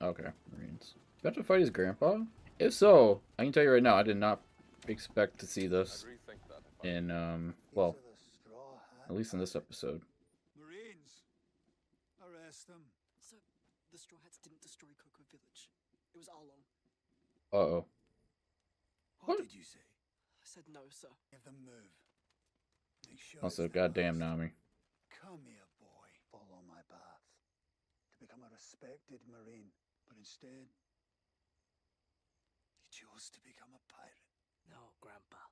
Okay, Marines. About to fight his grandpa? If so, I can tell you right now, I did not expect to see this in, well, at least in this episode. Marines, arrest them. Sir, the Straw Hats didn't destroy Cocoa Village. It was Arlong. Uh-oh. What did you say? I said no, sir. Give them move. Make sure Also, it's the goddamn last. Nami. Come here, boy. Follow my path to become a respected Marine. But instead, you chose to become a pirate. No, Grandpa.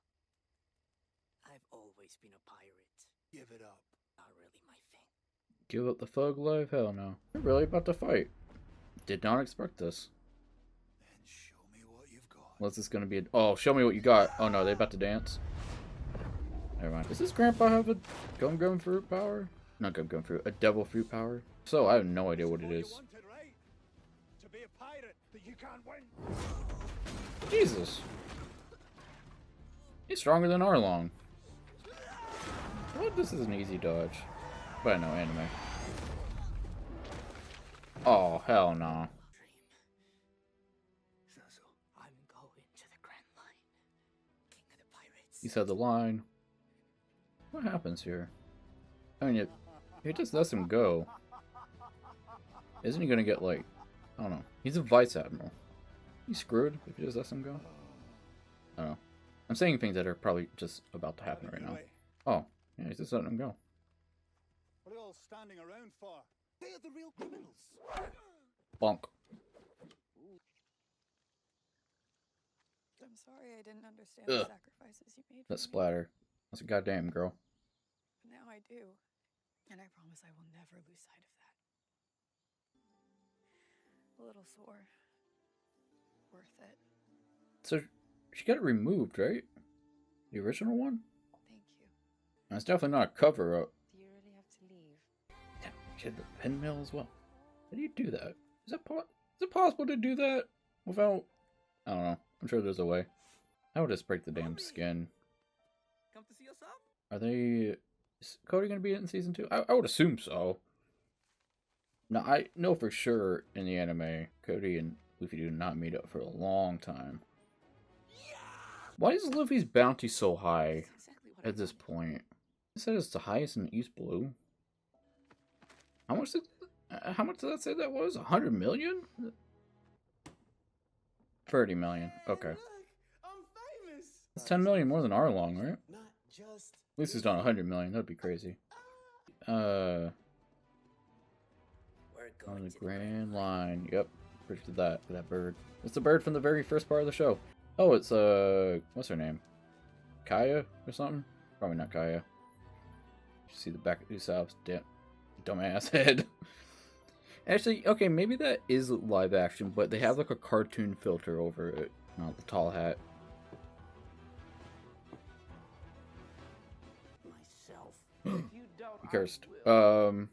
I've always been a pirate. Give it up. Not really my thing. Give up the thug life? Hell no. We're really about to fight. Did not expect this. Then show me what you've got. Unless it's gonna be a... Oh, show me what you got. Oh no, they about to dance. Never mind. Does this grandpa have a gum fruit power? Not gum fruit. A devil fruit power? So, I have no idea what it is. You wanted, right? To be a pirate that you can't win. Jesus. He's stronger than Arlong. What? This is an easy dodge. But no, anime. Oh, hell no. I'm going to the Grand Line. King of the Pirates. He said the line. What happens here? I mean, it just lets him go. Isn't he gonna get, like... I don't know. He's a vice admiral. He's screwed if he just lets him go. I don't know. I'm saying things that are probably just about to happen right now. Oh, yeah, he's just letting him go. What are you all standing around for? They are the real criminals. Bonk. I'm sorry I didn't understand the sacrifices you made for That me. splatter. That's a goddamn girl. But now I do. And I promise I will never lose sight of that. A little sore. Worth it. So, she got it removed, right? The original one? Thank you. And it's definitely not a cover-up. Do you really have to leave? Damn, she had the pinmill as well. How do you do that? Is it possible to do that without... I don't know. I'm sure there's a way. I would just break the damn skin. Come to see us up? Are they... Is Cody going to be in season 2? I would assume so. Now, I know for sure in the anime, Cody and Luffy do not meet up for a long time. Why is Luffy's bounty so high at this point? It said it's the highest in East Blue. How much did that say that was? 100 million? 30 million. Okay. Look, I'm famous. That's 10 million more than Arlong, right? Not just. At least he's done 100 million. That'd be crazy. We're On going the to Grand Line. Yep. Predicted that for that bird. It's the bird from the very first part of the show. Oh, it's, what's her name? Kaya or something? Probably not Kaya. You see the back of Usopp's dumbass head. Actually, okay, maybe that is live action, but they have like a cartoon filter over it. Not the tall hat. myself. If you don't, He cursed. I will.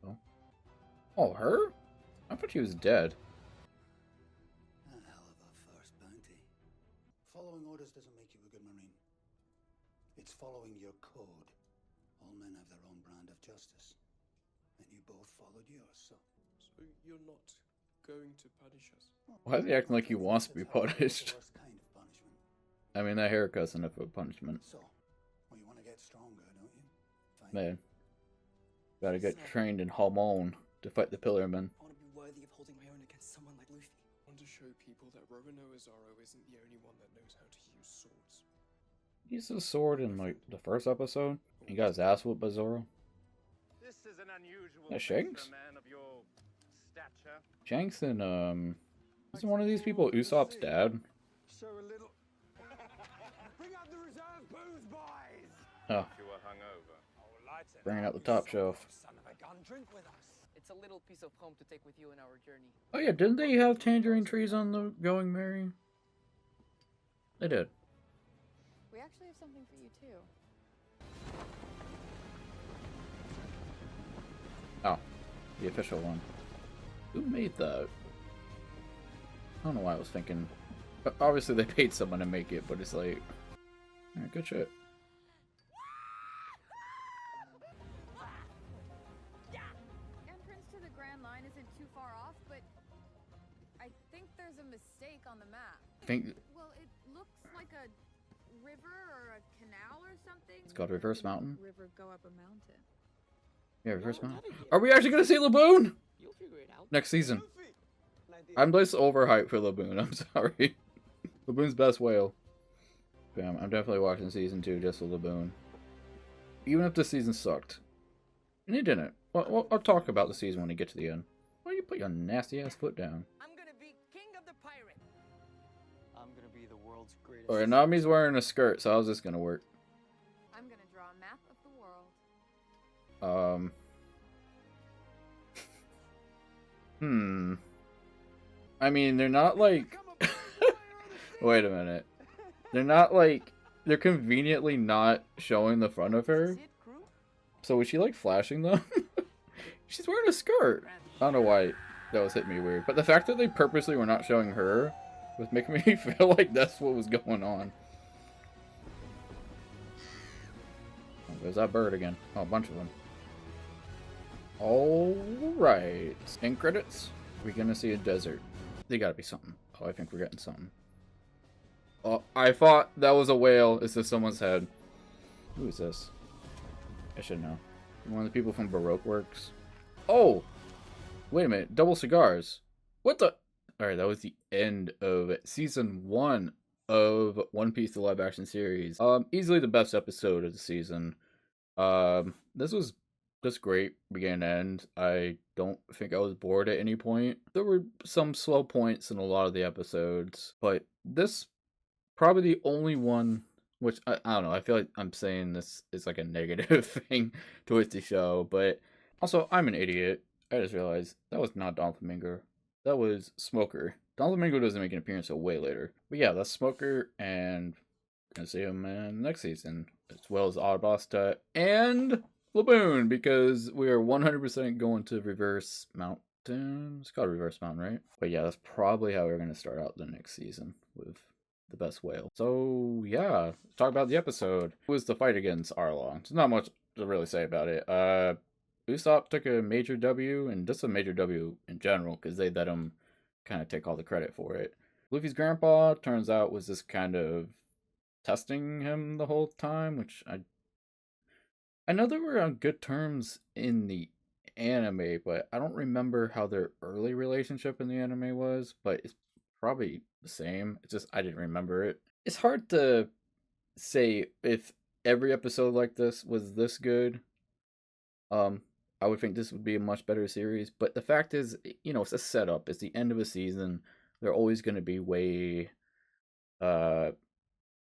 Oh. Oh, her? I thought she was dead. A hell of a first bounty. Following orders doesn't make you a good Marine. It's following your code. All men have their own brand of justice. And you both followed yours, so... So you're not going to punish us? Why is he acting like he wants to be punished? Worst kind of punishment. I mean, that haircut's enough of a punishment. So, well, you want to get stronger, don't you? Fine. Man. Gotta get trained in hormone to fight the Pillarmen. I want to be worthy of holding my own against someone like Luffy. I want to show people that Roanoa Zoro isn't the only one that knows how to use swords. He used his sword in, like, the first episode. He got his ass whooped by Zoro. This is an unusual That face Shanks? for a man of your stature. Shanks and, isn't one of these people Usopp's dad? Show a little... Bring out the reserve booze, boys! Oh, You were hungover. bringing out the top shelf. Son of a gun, drink with us. It's a little piece of home to take with you in our journey. Oh yeah, didn't they have tangerine trees on the Going Merry? They did. We actually have something for you too. Oh, the official one. Who made that? I don't know why I was thinking. Obviously they paid someone to make it, but it's like... Alright, good shit. Entrance to the Grand Line isn't too far mistake on the map. I think Well, it looks like a river or a canal or something. it's called Reverse Mountain. River go up a mountain. Yeah, Reverse No, Mountain. not again. Are we actually gonna see Laboon You'll figure it out. next season? An idea. I'm just overhyped for Laboon. I'm sorry. Laboon's best whale. Bam, I'm definitely watching season 2 just for Laboon. Even if the season sucked. And it didn't. Well, I'll talk about the season when we get to the end. Why do you put your nasty ass foot down? I'm gonna be king of the pirate. I'm gonna be the world's greatest. Alright, Nami's wearing a skirt, so how's this gonna work? I'm gonna draw a map of the world. I mean, they're not like... Wait a minute. They're not like... They're conveniently not showing the front of her. So was she like flashing them? She's wearing a skirt. I don't know why that was hitting me weird. But the fact that they purposely were not showing her was making me feel like that's what was going on. Oh, there's that bird again. Oh, a bunch of them. Alright. End credits. We're gonna see a desert. They gotta be something. Oh, I think we're getting something. Oh, I thought that was a whale. Is this someone's head? Who is this? I should know. One of the people from Baroque Works. Oh! Wait a minute. Double cigars. What the? Alright, that was the end of season 1 of One Piece, the live action series. Easily the best episode of the season. This was just great, beginning to end. I don't think I was bored at any point. There were some slow points in a lot of the episodes, but this probably the only one, which I don't know, I feel like I'm saying this is like a negative thing towards the show, but also I'm an idiot. I just realized that was not Don Flamingo. That was Smoker. Don Flamingo doesn't make an appearance until way later. But yeah, that's Smoker, and gonna see him in next season, as well as Arabasta and Laboon, because we are 100% going to Reverse Mountain. It's called Reverse Mountain, right? But yeah, that's probably how we're gonna start out the next season, with the best whale. So yeah, let's talk about the episode. It was the fight against Arlong. There's not much to really say about it. Usopp took a major W, and just a major W in general, because they let him kind of take all the credit for it. Luffy's grandpa, turns out, was just kind of testing him the whole time, which I know they were on good terms in the anime, but I don't remember how their early relationship in the anime was, but it's probably the same. It's just I didn't remember it. It's hard to say if every episode like this was this good. I would think this would be a much better series, but the fact is, you know, it's a setup. It's the end of a season. They're always going to be way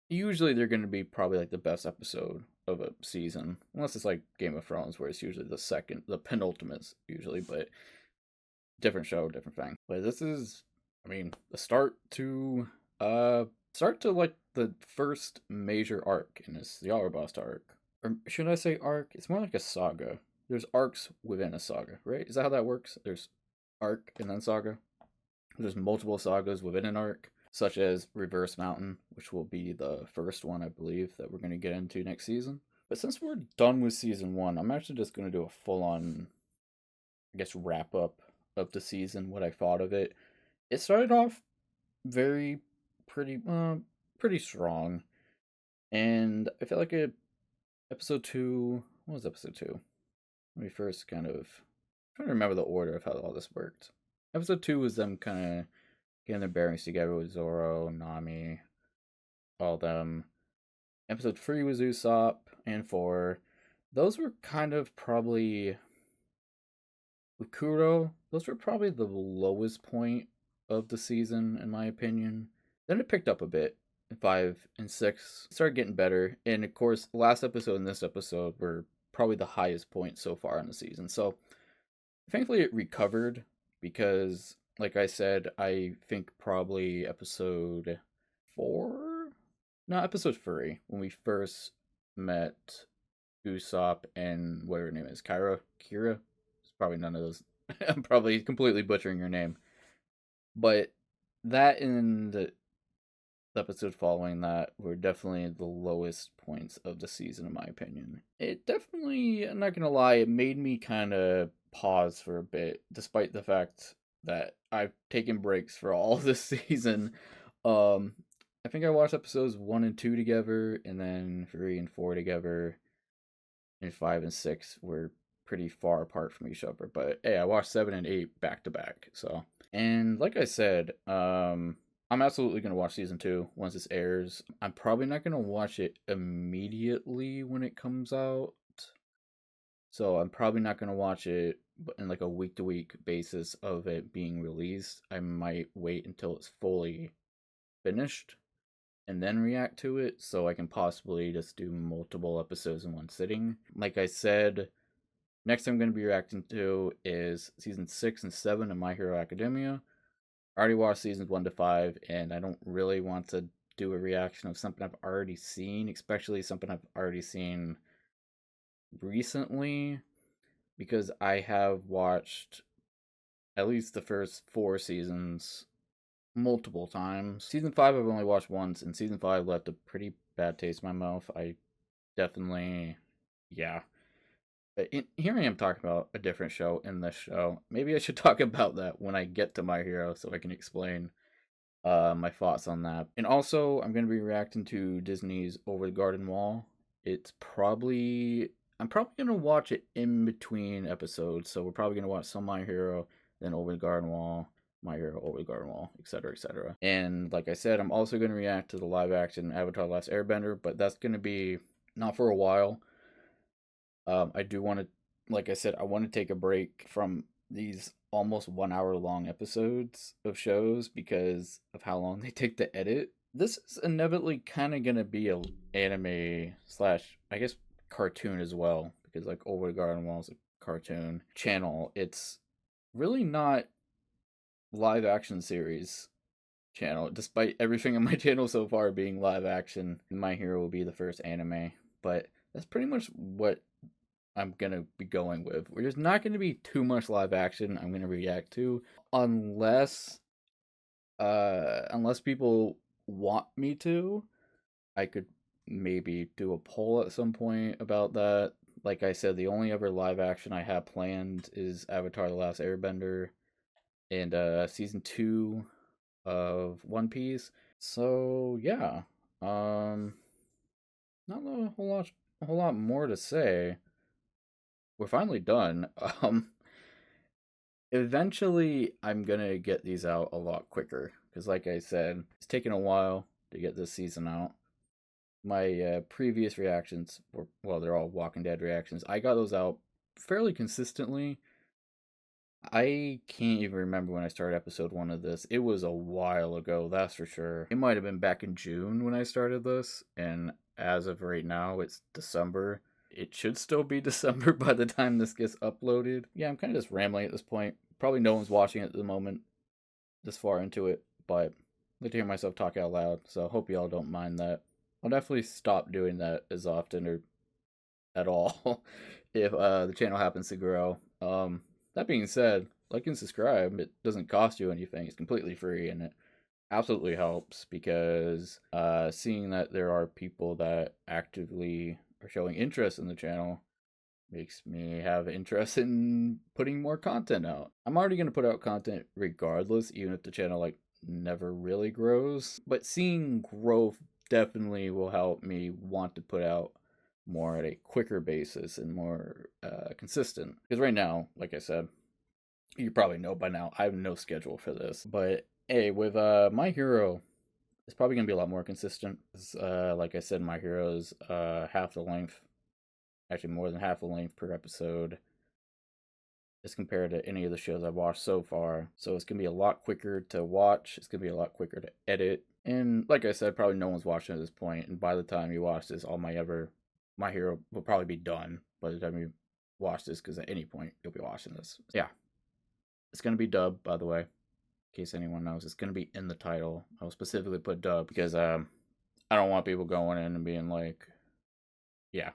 usually they're going to be probably like the best episode of a season, unless it's like Game of Thrones, where it's usually the penultimate usually, but different show, different thing. But this is, I mean, the start to like the first major arc in this, the Arabasta arc. Or should I say arc? It's more like a saga. There's arcs within a saga, right? Is that how that works? There's arc and then saga. There's multiple sagas within an arc, such as Reverse Mountain, which will be the first one, I believe, that we're going to get into next season. But since we're done with season 1, I'm actually just going to do a full-on, I guess, wrap-up of the season, what I thought of it. It started off pretty strong, and I feel like episode 2, what was episode 2? Let me first kind of trying to remember the order of how all this worked. Episode 2 was them kind of getting their bearings together with Zoro, Nami, all them. Episode 3 was Usopp, and 4. Those were kind of probably, with Kuro, those were probably the lowest point of the season, in my opinion. Then it picked up a bit. 5 and 6 started getting better, and of course, last episode and this episode were probably the highest point so far in the season. So thankfully it recovered, because like I said, I think probably episode 4? No, episode 3, when we first met Usopp and whatever her name is, Kira? It's probably none of those. I'm probably completely butchering your name. But that and the episode following that were definitely the lowest points of the season, in my opinion. It definitely, I'm not gonna lie, it made me kind of pause for a bit, despite the fact that I've taken breaks for all this season. I think I watched episodes 1 and 2 together, and then 3 and 4 together, and 5 and 6 were pretty far apart from each other. But hey, I watched 7 and 8 back to back. So, and like I said, I'm absolutely gonna watch season 2 once this airs. I'm probably not gonna watch it immediately when it comes out. So I'm probably not gonna watch it in like a week to week basis of it being released. I might wait until it's fully finished and then react to it, so I can possibly just do multiple episodes in one sitting. Like I said, next I'm going to be reacting to is season 6 and 7 of My Hero Academia. I already watched seasons 1 to 5, and I don't really want to do a reaction of something I've already seen, especially something I've already seen recently, because I have watched at least the first 4 seasons multiple times. Season 5 I've only watched once, and season 5 left a pretty bad taste in my mouth. I definitely, yeah. Here I am talking about a different show in this show. Maybe I should talk about that when I get to My Hero so I can explain my thoughts on that. And also, I'm going to be reacting to Disney's Over the Garden Wall. I'm probably going to watch it in between episodes, so we're probably going to watch some My Hero, then Over the Garden Wall, My Hero, Over the Garden Wall, etc., etc. And like I said, I'm also going to react to the live action Avatar: The Last Airbender, but that's going to be not for a while. I do want to, like I said, I want to take a break from these almost 1 hour long episodes of shows because of how long they take to edit. This is inevitably kind of going to be a anime slash, I guess, cartoon as well, because like Over the Garden Wall is a cartoon channel. It's really not live action series channel, despite everything on my channel so far being live action. My Hero will be the first anime, but that's pretty much what I'm gonna be going with. There's not gonna be too much live action I'm gonna react to, unless people want me to. I could maybe do a poll at some point about that. Like I said, the only other live action I have planned is Avatar: The Last Airbender and season 2 of One Piece. So yeah, not a whole lot more to say. We're finally done. Eventually I'm gonna get these out a lot quicker because, like I said, it's taken a while to get this season out. My previous reactions were, well, they're all Walking Dead reactions. I got those out fairly consistently. I can't even remember when I started episode 1 of this. It was a while ago, that's for sure. It might have been back in June when I started this, and as of right now, it's December. It should still be December by the time this gets uploaded. Yeah, I'm kind of just rambling at this point. Probably no one's watching it at the moment, this far into it, but I like to hear myself talk out loud, so I hope y'all don't mind that. I'll definitely stop doing that as often or at all if the channel happens to grow. That being said, like and subscribe. It doesn't cost you anything. It's completely free, and it absolutely helps because seeing that there are people that actively are showing interest in the channel makes me have interest in putting more content out. I'm already going to put out content regardless, even if the channel like never really grows. But seeing growth definitely will help me want to put out more at a quicker basis and more consistent. Because right now, like I said, you probably know by now, I have no schedule for this. But hey, with My Hero, it's probably going to be a lot more consistent. Like I said, My Hero is half the length, actually more than half the length per episode as compared to any of the shows I've watched so far. So it's going to be a lot quicker to watch. It's going to be a lot quicker to edit. And like I said, probably no one's watching at this point. And by the time you watch this, all My Hero will probably be done by the time you watch this, because at any point you'll be watching this. Yeah. It's going to be dubbed, by the way, in case anyone knows. It's going to be in the title. I will specifically put dub because I don't want people going in and being like, yeah,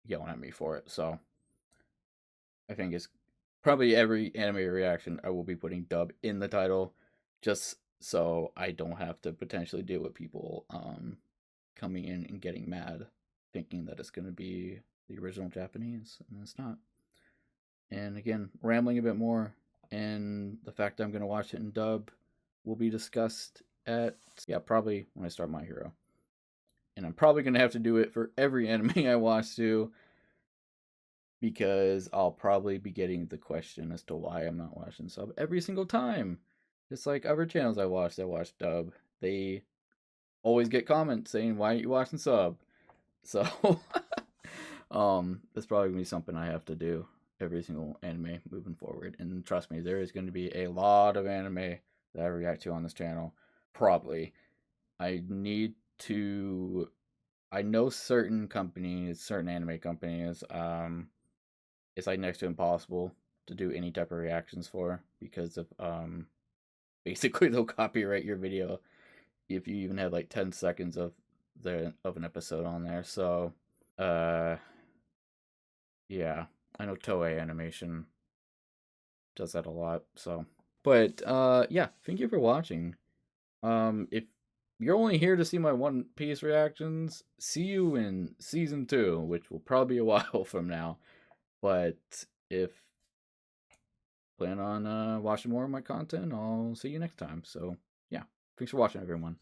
yelling at me for it. So I think it's probably every anime reaction I will be putting dub in the title, just so I don't have to potentially deal with people coming in and getting mad thinking that it's going to be the original Japanese, and it's not. And again, rambling a bit more, and the fact that I'm going to watch it in dub will be discussed at, yeah, probably when I start My Hero. And I'm probably going to have to do it for every anime I watch too, because I'll probably be getting the question as to why I'm not watching sub every single time. Just like other channels I watch dub. They always get comments saying, why aren't you watching sub? So, that's probably going to be something I have to do every single anime moving forward. And trust me, there is going to be a lot of anime that I react to on this channel. Probably. I know certain companies, certain anime companies, it's like next to impossible to do any type of reactions for, because of basically they'll copyright your video if you even have like 10 seconds of an episode on there. So yeah, I know Toei Animation does that a lot. So, but yeah, thank you for watching. If you're only here to see my One Piece reactions, see you in season 2, which will probably be a while from now. But if plan on watching more of my content, I'll see you next time. So yeah, thanks for watching, everyone.